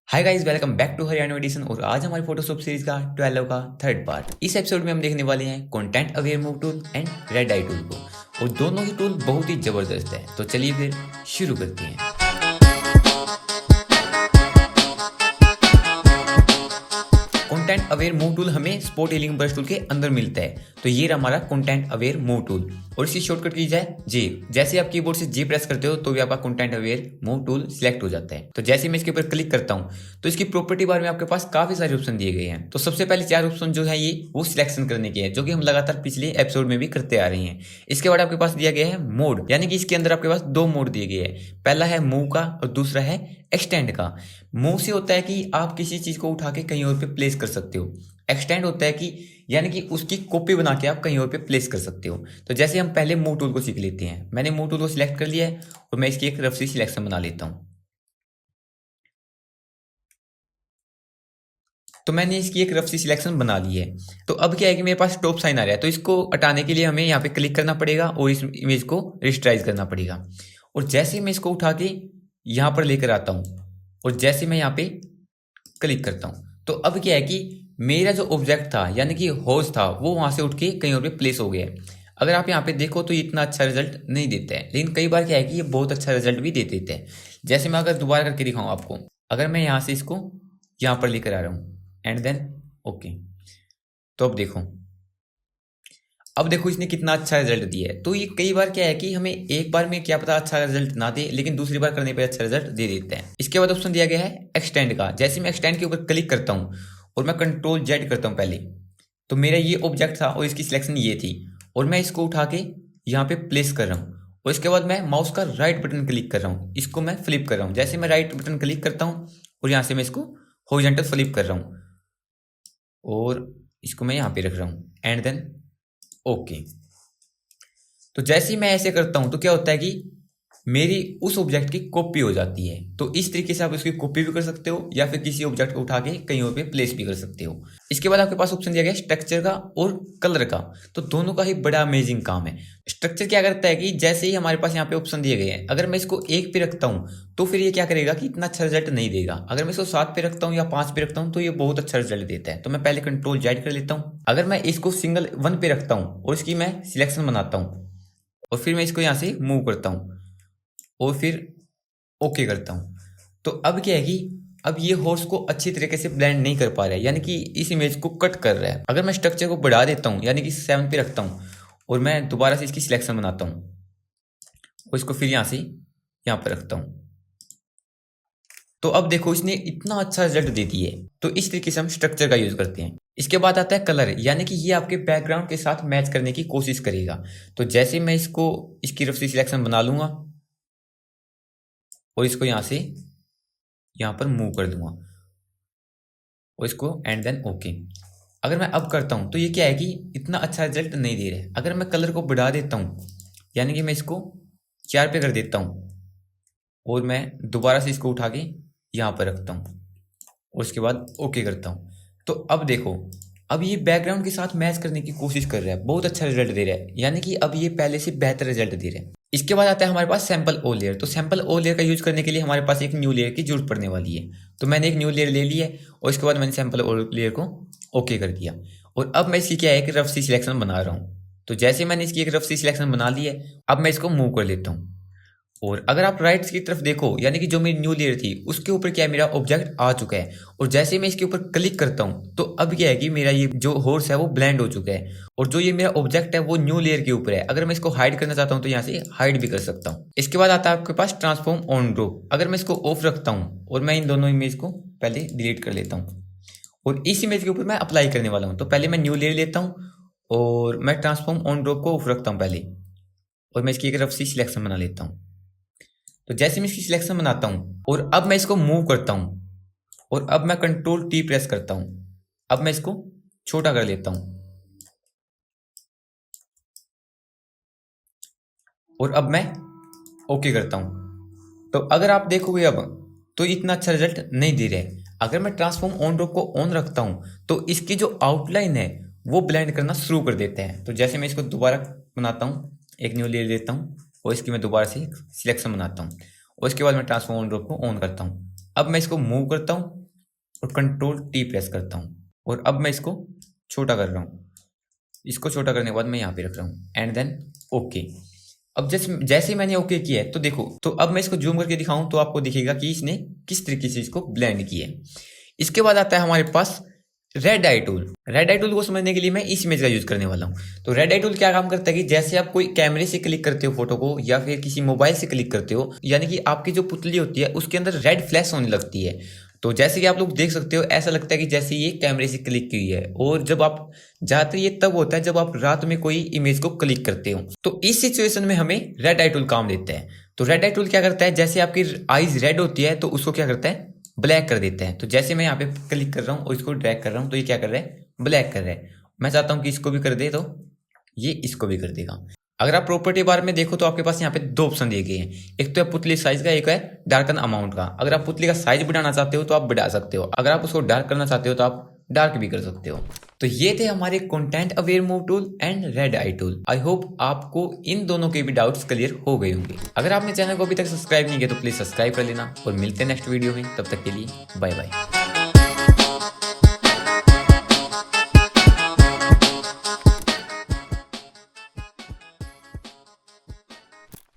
Hi guys, welcome back to Haryana edition. और आज हमारी फोटोशॉप सीरीज का 12 का थर्ड पार्ट। इस एपिसोड में हम देखने वाले हैं content aware move tool and red I tool को। और दोनों ही टूल बहुत ही जबरदस्त है। तो चलिए फिर शुरू करते हैं। कंटेंट अवेयर मूव टूल हमें स्पॉट हीलिंग ब्रश टूल के अंदर मिलता है। तो ये रहा हमारा कंटेंट अवेयर मूव टूल। और इसकी शॉर्टकट की जाए जे। जैसे आप कीबोर्ड से जे प्रेस करते हो तो भी आपका content aware move tool select हो जाता है। तो जैसे मैं इसके ऊपर क्लिक करता हूँ तो इसकी प्रॉपर्टी बार में आपके पास काफी सारे ऑप्शन दिए गए हैं। तो सबसे पहले 4 ऑप्शन जो है ये वो सिलेक्शन करने के हैं, जो कि हम लगातार पिछले एपिसोड में भी करते आ रहे हैं। इसके बाद आपके पास दिया गया है मोड, यानी कि इसके अंदर आपके पास 2 मोड दिए गए हैं। पहला है मूव का और दूसरा है एक्सटेंड का। मूव से होता है कि आप किसी चीज को उठा के कहीं और पे प्लेस कर सकते हो। एक्सटेंड होता है कि यानी कि उसकी कॉपी बना के आप कहीं और पे प्लेस कर सकते हो। तो जैसे हम पहले मूव टूल को सीख लेते हैं। मैंने मूव टूल को सिलेक्ट कर लिया है और मैं इसकी एक रफ सी सिलेक्शन बना लेता हूं। तो मैंने इसकी एक रफ सी सिलेक्शन बना ली है। तो अब क्या है कि मेरे पास टॉप साइन आ रहा है, तो इसको हटाने के लिए हमें यहाँ पे क्लिक करना पड़ेगा और इस इमेज को रिस्ट्राइज करना पड़ेगा। और जैसे मैं इसको उठा के यहाँ पर लेकर आता हूँ और जैसे मैं यहाँ पे क्लिक करता हूँ तो अब क्या है कि मेरा जो ऑब्जेक्ट था यानी कि हॉर्स था वो वहां से उठ के कहीं और पे प्लेस हो गया है। अगर आप यहाँ पे देखो तो ये इतना अच्छा रिजल्ट नहीं देता है, लेकिन कई बार क्या है कि ये बहुत अच्छा रिजल्ट भी दे देते हैं। जैसे मैं अगर दोबारा करके दिखाऊं आपको, अगर मैं यहाँ से इसको यहाँ पर लेकर आ रहा हूँ एंड देन ओके, तो अब देखो इसने कितना अच्छा रिजल्ट दिया है। तो ये कई बार क्या है कि हमें एक बार में क्या पता अच्छा रिजल्ट ना दे, लेकिन दूसरी बार करने पर अच्छा रिजल्ट दे देते हैं। इसके बाद ऑप्शन दिया गया है एक्सटेंड का। जैसे मैं एक्सटेंड के ऊपर क्लिक करता हूँ और मैं कंट्रोल जेड करता हूँ पहले, तो मेरा ये ऑब्जेक्ट था और इसकी सिलेक्शन ये थी और मैं इसको उठा के यहाँ पे प्लेस कर रहा हूँ। और इसके बाद मैं माउस का राइट बटन क्लिक कर रहा हूँ, इसको मैं फ्लिप कर रहा हूँ। जैसे मैं राइट बटन क्लिक करता हूँ और यहाँ से मैं इसको हॉरिजॉन्टल फ्लिप कर रहा हूँ और इसको मैं यहाँ पे रख रहा हूँ एंड देन ओके। तो जैसे ही मैं ऐसे करता हूं तो क्या होता है कि मेरी उस ऑब्जेक्ट की कॉपी हो जाती है। तो इस तरीके से आप उसकी कॉपी भी कर सकते हो या फिर किसी ऑब्जेक्ट को उठा के कहीं और पे प्लेस भी कर सकते हो। इसके बाद आपके पास ऑप्शन दिया गया स्ट्रक्चर का और कलर का। तो दोनों का ही बड़ा अमेजिंग काम है। स्ट्रक्चर क्या करता है कि जैसे ही हमारे पास यहाँ पे ऑप्शन दिए गए हैं, अगर मैं इसको 1 पे रखता हूँ तो फिर ये क्या करेगा कि इतना अच्छा रिजल्ट नहीं देगा। अगर मैं इसको 7 पे रखता हूँ या 5 पे रखता हूँ तो ये बहुत अच्छा रिजल्ट देता है। तो मैं पहले कंट्रोल जेड कर लेता हूँ। अगर मैं इसको सिंगल 1 पे रखता हूँ और इसकी मैं सिलेक्शन बनाता हूँ और फिर मैं इसको यहाँ से मूव करता हूँ और फिर ओके करता हूँ, तो अब क्या है कि अब ये हॉर्स को अच्छी तरीके से ब्लेंड नहीं कर पा रहा है, यानी कि इस इमेज को कट कर रहा है। अगर मैं स्ट्रक्चर को बढ़ा देता हूँ यानी कि 7 पे रखता हूँ और मैं दोबारा से इसकी सिलेक्शन बनाता हूँ और इसको फिर यहाँ से यहाँ पर रखता हूँ, तो अब देखो इसने इतना अच्छा रिजल्ट दे दिया है। तो इस तरीके से हम स्ट्रक्चर का यूज करते हैं। इसके बाद आता है कलर, यानी कि ये आपके बैकग्राउंड के साथ मैच करने की कोशिश करेगा। तो जैसे मैं इसको इसकी रफ सी सिलेक्शन बना लूंगा और इसको यहाँ से यहाँ पर मूव कर दूंगा और इसको एंड देन ओके। अगर मैं अब करता हूँ तो ये क्या है कि इतना अच्छा रिजल्ट नहीं दे रहा है। अगर मैं कलर को बढ़ा देता हूँ यानी कि मैं इसको 4 पे कर देता हूँ और मैं दोबारा से इसको उठा के यहाँ पर रखता हूँ और उसके बाद ओके करता हूँ, तो अब देखो अब ये बैकग्राउंड के साथ मैच करने की कोशिश कर रहा है, बहुत अच्छा रिजल्ट दे रहा है, यानी कि अब ये पहले से बेहतर रिजल्ट दे रहा है। इसके बाद आता है हमारे पास सैंपल ओ लेयर। तो सैंपल ओ लेयर का यूज करने के लिए हमारे पास एक न्यू लेयर की जरूरत पड़ने वाली है। तो मैंने एक न्यू लेयर ले ली है और इसके बाद मैंने सैंपल ओ लेयर को ओके कर दिया और अब मैं इसकी क्या है कि रफ सी सिलेक्शन बना रहा हूँ। तो जैसे मैंने इसकी एक रफ सी सिलेक्शन बना ली है, अब मैं इसको मूव कर लेता हूँ और अगर आप राइट की तरफ देखो यानी कि जो मेरी न्यू लेयर थी उसके ऊपर क्या है मेरा ऑब्जेक्ट आ चुका है। और जैसे मैं इसके ऊपर क्लिक करता हूँ तो अब क्या है कि मेरा ये जो हॉर्स है वो ब्लेंड हो चुका है और जो ये मेरा ऑब्जेक्ट है वो न्यू लेयर के ऊपर है। अगर मैं इसको हाइड करना चाहता हूँ तो यहाँ से हाइड भी कर सकता हूँ। इसके बाद आता है आपके पास ट्रांसफॉर्म ऑन ड्रॉ। अगर मैं इसको ऑफ रखता हूँ और मैं इन दोनों इमेज को पहले डिलीट कर लेता हूँ और इस इमेज के ऊपर मैं अप्लाई करने वाला हूँ, तो पहले मैं न्यू लेयर लेता हूँ और मैं ट्रांसफॉर्म ऑन ड्रॉ को ऑफ रखता हूँ पहले और मैं इसकी एक रफ सी सिलेक्शन बना लेता हूँ। तो जैसे मैं इसकी सिलेक्शन बनाता हूं और अब मैं इसको मूव करता हूं और अब मैं कंट्रोल टी प्रेस करता हूं, अब मैं इसको छोटा कर लेता हूं और अब मैं ओके करता हूं। तो अगर आप देखोगे अब तो इतना अच्छा रिजल्ट नहीं दे रहा है। अगर मैं ट्रांसफॉर्म ऑन ड्रॉप को ऑन रखता हूं तो इसकी जो आउटलाइन है वो ब्लेंड करना शुरू कर देते हैं। तो जैसे मैं इसको दोबारा बनाता हूँ, एक न्यू लेयर लेता हूँ और इसकी मैं दोबारा से सिलेक्शन बनाता हूँ और इसके बाद मैं ट्रांसफॉर्म ऑन ड्रॉप को ऑन करता हूँ। अब मैं इसको मूव करता हूँ और कंट्रोल टी प्रेस करता हूँ और अब मैं इसको छोटा कर रहा हूँ। इसको छोटा करने के बाद मैं यहाँ पे रख रहा हूँ एंड देन ओके। अब जैसे जैसे मैंने ओके किया है तो देखो, तो अब मैं इसको जूम करके दिखाऊं तो आपको दिखेगा कि इसने किस तरीके से इसको ब्लेंड किया है। इसके बाद आता है हमारे पास red I tool. Red I tool को समझने के लिए मैं इस इमेज का यूज करने वाला हूँ। तो रेड आई टूल क्या काम करता है कि जैसे आप कोई कैमरे से क्लिक करते हो फोटो को या फिर किसी मोबाइल से क्लिक करते हो, यानी कि आपकी जो पुतली होती है उसके अंदर रेड फ्लैश होने लगती है। तो जैसे कि आप लोग देख सकते हो, ऐसा लगता है कि जैसे ये कैमरे से क्लिक की है। और जब आप ज्यादातर ये तब होता है जब आप रात में कोई इमेज को क्लिक करते हो। तो इस सिचुएशन में हमें रेड आई टूल काम देता है। तो रेड आई टूल क्या करता है, जैसे आपकी आईज रेड होती है तो उसको क्या करता है, ब्लैक कर देते हैं। तो जैसे मैं यहाँ पे क्लिक कर रहा हूँ और इसको ड्रैग कर रहा हूँ तो ये क्या कर रहा है, ब्लैक कर रहा है। मैं चाहता हूँ कि इसको भी कर दे तो ये इसको भी कर देगा। अगर आप प्रॉपर्टी बार में देखो तो आपके पास यहाँ पे दो ऑप्शन दिए गए हैं, एक तो है पुतली साइज का, एक है डार्कन अमाउंट का। अगर आप पुतली का साइज बढ़ाना चाहते हो तो आप बढ़ा सकते हो, अगर आप उसको डार्क करना चाहते हो तो आप डार्क भी कर सकते हो। तो ये थे हमारे content aware move tool and red I tool. I hope आपको इन दोनों के भी डाउट्स क्लियर हो गए होंगे। अगर आपने चैनल को अभी तक सब्सक्राइब नहीं किया तो प्लीज सब्सक्राइब कर लेना और मिलते हैं नेक्स्ट वीडियो में। तब तक के लिए बाय बाय।